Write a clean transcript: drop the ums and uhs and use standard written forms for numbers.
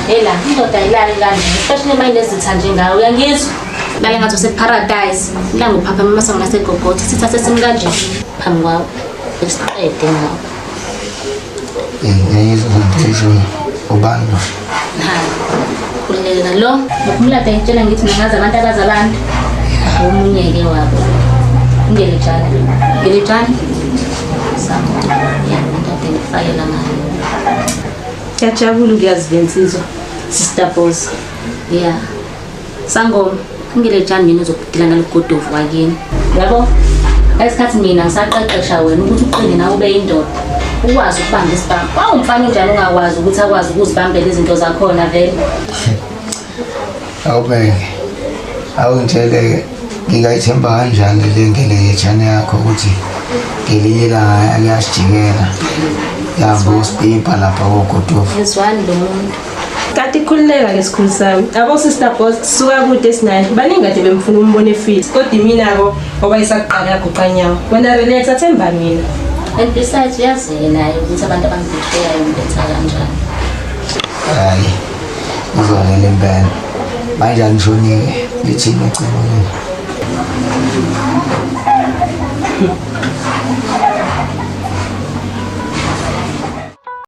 Ela indoda ayilali kanje especially manje nezithanje ngawe uyangizwa lale ngathi useparadise la ngophapha masango nasegogotha sithathe simkanje phambi kwawo esiqede ngawo ngiyizwa ngisho ubani kuleka lo ngokumlada ngitshela ngithi ngingaza abantu abaza abantu omunye-ke wabo Ngelejani sakho yandade ngifayela ngayo Ngiyajabula ukuyazivensizwa Sister Boss yeah Sangoma Ngelejani mina uzokudila ngalogodovu wakini yabo esikhathi mina ngisaqeqesha wena ukuthi uqine nawe ube indoda ukwazi ukubamba isibamba wawumfana njani ungakwazi ukuthi akwazi ukuzibambela izinto zakhona vele awubeke awungitshele ngingayithemba kanjani le ngelejani yakho ukuthi ngelinye ilanga ayasijikela yabo sipimpa lapha kogodovu ezwani lo muntu Kati khululeka ke sikhulu sami abo Sister Boss suka kude sinani baningi kade bemfuna umbone fit kodwa mina ko ngoba isaqala yaguqanyawo wena relax athemba mina and besides uyazi naye ukuthi abantu abangibhetheyayo ngibetha kanjani hayi uzonele impela manje angishonike lithini ucingo